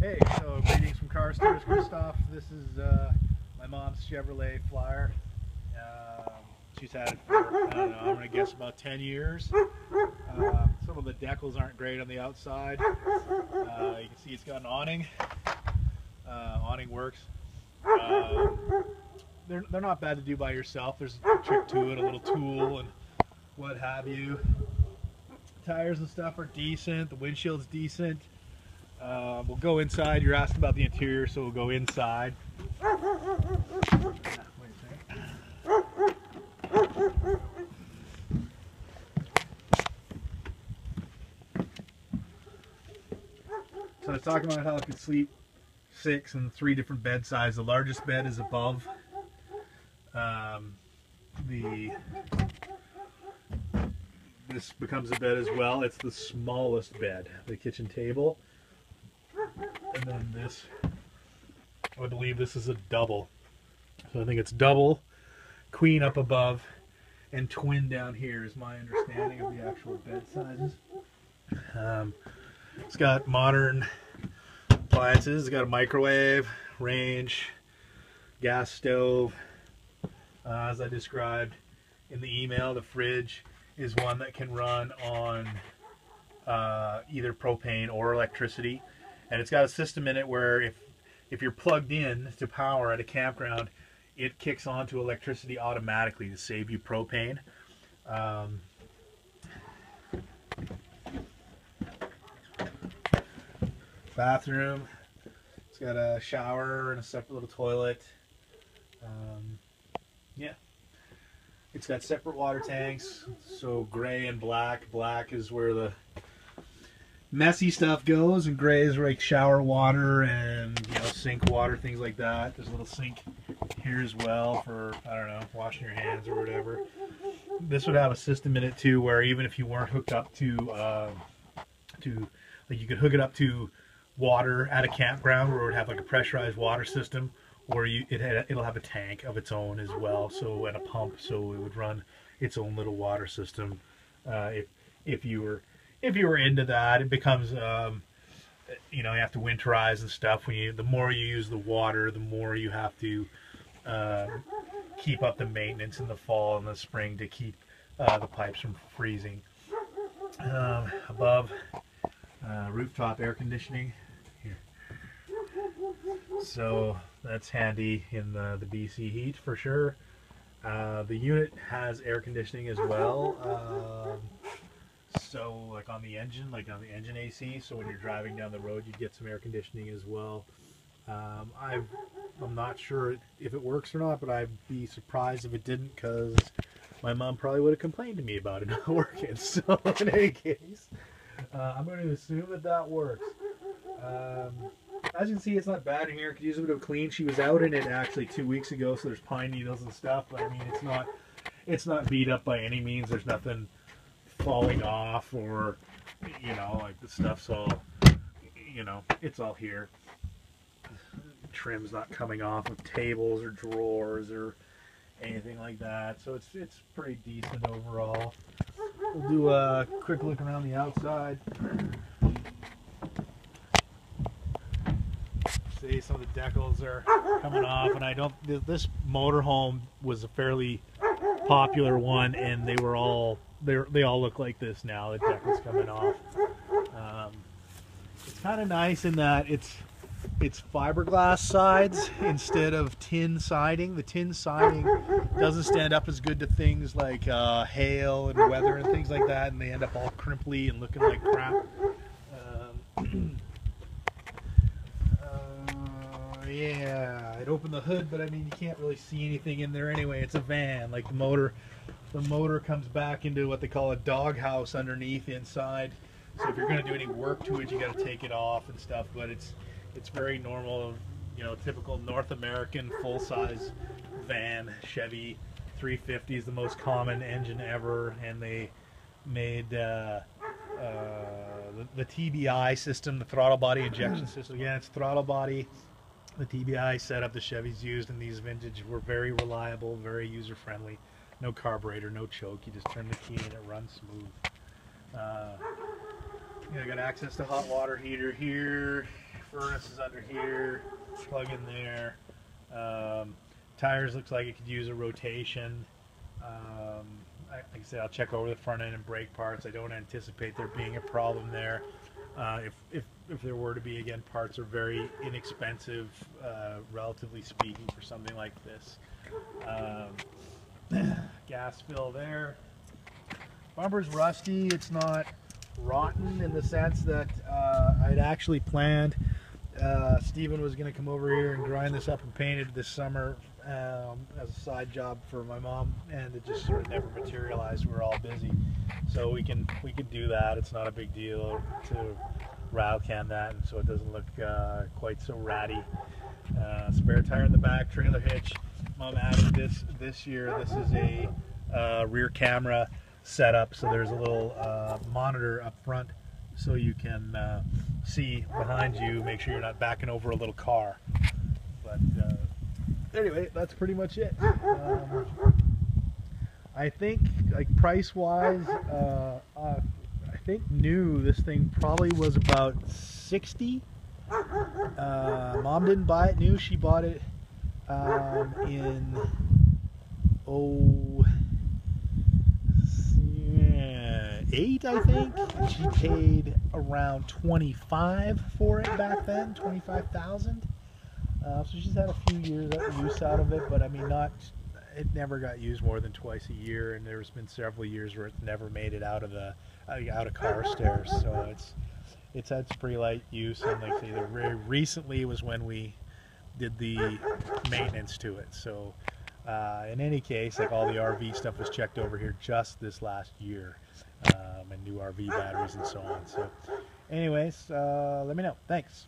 Hey, so greetings from Car Stores, Christoph. This is my mom's Chevrolet Flyer. She's had it for, I don't know, I'm going to guess about 10 years. Some of the decals aren't great on the outside. You can see it's got an awning. Awning works. They're not bad to do by yourself. There's a trick to it, a little tool and what have you. Tires and stuff are decent. The windshield's decent. We'll go inside. You're asking about the interior, so we'll go inside. So I was talking about how I could sleep 6 in 3 different bed sizes. The largest bed is above this becomes a bed as well. It's the smallest bed, the kitchen table. And then this, I believe this is a double. So I think it's double, queen up above, and twin down here is my understanding of the actual bed sizes. It's got modern appliances. It's got a microwave, range, gas stove. As I described in the email, the fridge is one that can run on either propane or electricity. And it's got a system in it where if you're plugged in to power at a campground, it kicks on to electricity automatically to save you propane. Bathroom. It's got a shower and a separate little toilet. Yeah. It's got separate water tanks, so gray and black. Black is where the messy stuff goes, and gray is like shower water and, you know, sink water, things like that. There's a little sink here as well for, I don't know, washing your hands or whatever. This would have a system in it too, where even if you weren't hooked up to like, you could hook it up to water at a campground, where it would have like a pressurized water system, or it'll have a tank of its own as well, so, and a pump, so it would run its own little water system. If you were into that, it becomes you know, you have to winterize and stuff. The more you use the water, the more you have to keep up the maintenance in the fall and the spring to keep the pipes from freezing. Above, rooftop air conditioning here, so that's handy in the BC heat for sure. The unit has air conditioning as well. So like on the engine AC, so when you're driving down the road, you get some air conditioning as well. I'm not sure if it works or not, but I'd be surprised if it didn't, because my mom probably would have complained to me about it not working. So in any case, I'm going to assume that works. As you can see, it's not bad in here. Could use a bit of a clean. She was out in it actually 2 weeks ago, so there's pine needles and stuff, but I mean, it's not beat up by any means. There's nothing falling off, or, you know, like the stuff's all, you know, it's all here. Trim's not coming off of tables or drawers or anything like that, so it's pretty decent overall. We'll do a quick look around the outside. See, some of the decals are coming off, and this motorhome was a fairly popular one, and they all look like this now. The decals coming off. It's kind of nice in that it's fiberglass sides instead of tin siding. The tin siding doesn't stand up as good to things like hail and weather and things like that, and they end up all crimply and looking like crap. Yeah, I'd open the hood, but I mean, you can't really see anything in there anyway. It's a van. Like the motor comes back into what they call a doghouse underneath inside. So if you're going to do any work to it, you got to take it off and stuff. But it's very normal, you know, typical North American full-size van. Chevy 350 is the most common engine ever, and they made the TBI system, the throttle body injection system. Again, it's throttle body. The TBI setup the Chevys used in these vintage were very reliable, very user-friendly. No carburetor, no choke. You just turn the key and it runs smooth. I got access to hot water heater here, furnace is under here, plug in there. Tires looks like it could use a rotation. Like I said, I'll check over the front end and brake parts. I don't anticipate there being a problem there. If there were to be, again, parts are very inexpensive, relatively speaking, for something like this. Gas fill there. Bumper's rusty. It's not rotten in the sense that I'd actually planned. Steven was going to come over here and grind this up and paint it this summer as a side job for my mom, and it just sort of never materialized. We're all busy, so we can do that. It's not a big deal to rattle can that, and so it doesn't look quite so ratty. Spare tire in the back, trailer hitch. Mom added this year. This is a rear camera setup, so there's a little monitor up front, so you can see behind you, make sure you're not backing over a little car. But anyway, that's pretty much it. I think, like, price-wise, I think new, this thing probably was about $60. Mom didn't buy it new. She bought it in 2008, I think, and she paid around $25 for it back then, $25,000. So she's had a few years of use out of it, but I mean, it never got used more than twice a year, and there's been several years where it's never made it out of car stairs. So it's had some pretty light use, and like I say, very recently was when we did the maintenance to it. So in any case, like, all the RV stuff was checked over here just this last year, and new RV batteries and so on. So anyways, let me know. Thanks.